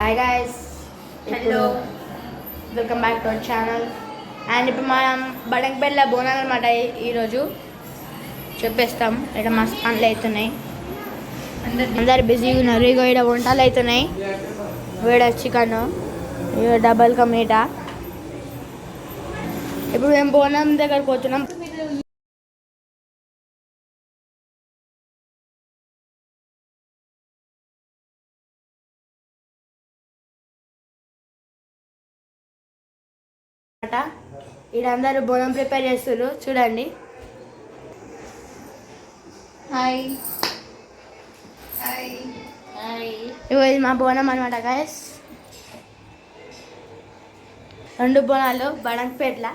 Hi guys, hello, welcome back to our channel. And ఇప్పుడు మనం బడంగపేటలో బోనాలు అనమాట. ఈరోజు చెప్పేస్తాం. ఇక్కడ మస్తు పనులు అవుతున్నాయి, అందరు బిజీగా ఉన్నారు. ఇగో ఇక్కడ వంటలు అవుతున్నాయి. వేడ చికెన్, ఇక డబల్ కా మీటా. ఇప్పుడు మేము బోనం దగ్గరకు పోతున్నాం. ఇక్కడ అందరూ బోనం ప్రిపేర్ చేస్తున్నారు, చూడండి. హాయ్ ఇగో ఇది మా బోనం అనమాట గైస్. 2 బోనాలు బడంగపేటల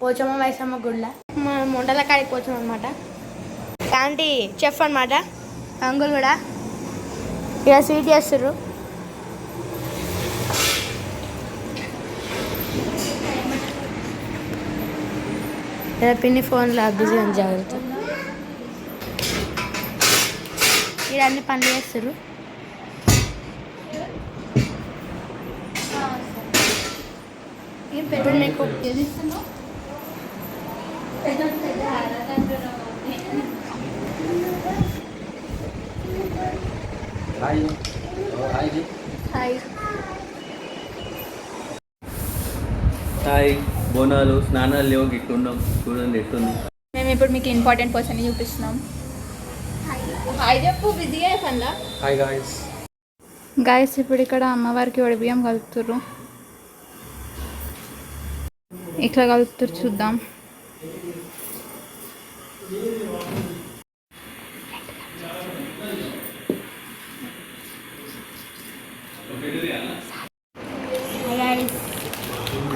పోచమ్మ మైసమ్మ గుడిలో మనం వంటల కాడికి పోతాం అనమాట. ఆంటీ చెఫ్ అనమాట, అంకుల్ కూడా ఇక స్వీట్ చేస్తుర్రు. ఇలా పిన్ని ఫోన్లో బిజీ అని జాగ్రత్త. ఇక్కడ అన్ని పనులు చేస్తారు. ఇప్పుడు నీకు హాయ్, బోనాలు స్నానాలు లేవు, ఇట్టున్నాం. చూడండి ఎట్టుంది. మేము ఇప్పుడు మీకు ఇంపార్టెంట్ పర్సన్ చూపిస్తున్నాం. హాయ్ చెప్పు, బిజీగా పనులా. Hi guys. గాయస్, ఇప్పుడు ఇక్కడ అమ్మవారికి బియ్యం కలుపుతుర్రు. ఇట్లా కలుపుతురు, చూద్దాం.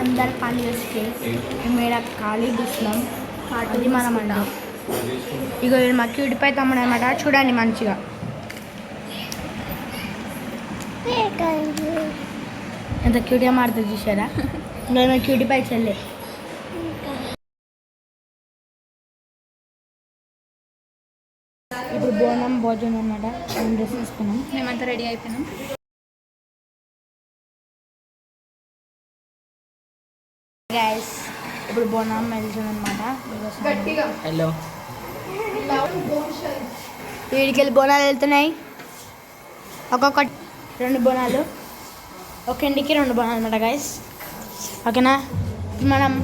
అందరు పని చేస్తే మేము ఖాళీ కూర్చున్నాం. అది మనం అంటాం. ఇక మా క్యూటిపై తమ్ముడు అనమాట, చూడండి మంచిగా. ఎంత క్యూట్గా మాడుతుంది చూసారా. ఇంకా మా క్యూటిపై చెల్లె. ఇప్పుడు బోనం భోజనం అనమాట. మేము డ్రెస్ తీసుకున్నాం, మేమంతా రెడీ అయిపోయినాం. గైస్ ఇప్పుడు బోనం వెళ్తుంది అనమాట. హలో, వీడికి వెళ్ళి బోనాలు వెళ్తున్నాయి. ఒక్కొక్కటి 2 బోనాలు, ఒక ఇంటికి 2 బోనాలు అనమాట గైస్. ఓకేనా, మనం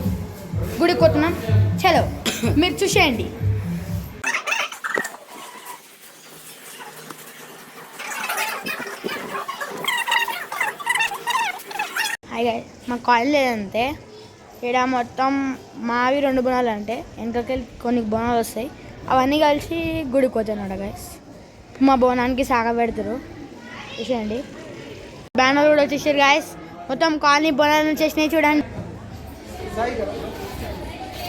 గుడికి పోతున్నాం. చలో మీరు చూసేయండి. హాయ్ గైస్, మా కాలేజ్ లేదంతే. ఇక్కడ మొత్తం మావి 2 బోనాలు అంటే వెనకకెళ్ళి కొన్ని బోనాలు వస్తాయి. అవన్నీ కలిసి గుడికి పోతాయి అన్నమాట గైస్. మా బోనానికి సాగ పెడతారు, చూసేయండి. బ్యానర్ కూడా వచ్చేసారు గైస్. మొత్తం కాలనీ బోనాలు వచ్చేసినాయి, చూడండి.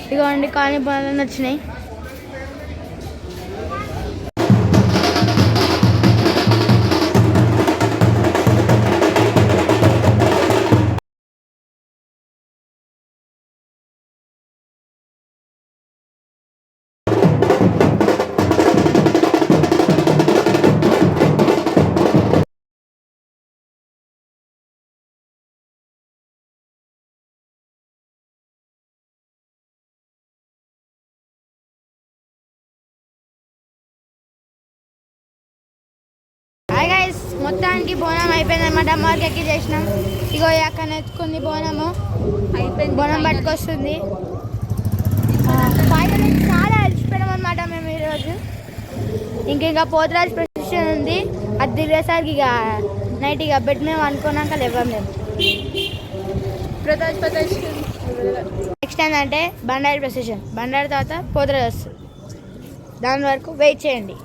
ఇదిగోండి కాలనీ బోనాలు వచ్చినాయి. హాయ్ గైస్, మొత్తానికి బోనం అయిపోయింది అనమాట. అమ్మవారికి ఎక్కి చేసినాం. ఇగో అక్కడ ఎత్తుకుంది బోనము, అయిపోయింది. బోనం పట్టుకొస్తుంది. చాలా అలసిపోయాం అనమాట మేము ఈరోజు. ఇంకా పోతురాజు ప్రొసెషన్ ఉంది. అది తిరిగేసరికి ఇక నైట్ ఇక బెడ్ మేము అనుకున్నాక లేవాం మేము. నెక్స్ట్ ఏంటంటే బండారి ప్రొసెషన్. బండారి తర్వాత పోతురాజు వస్తుంది. దాని వరకు వెయిట్ చేయండి.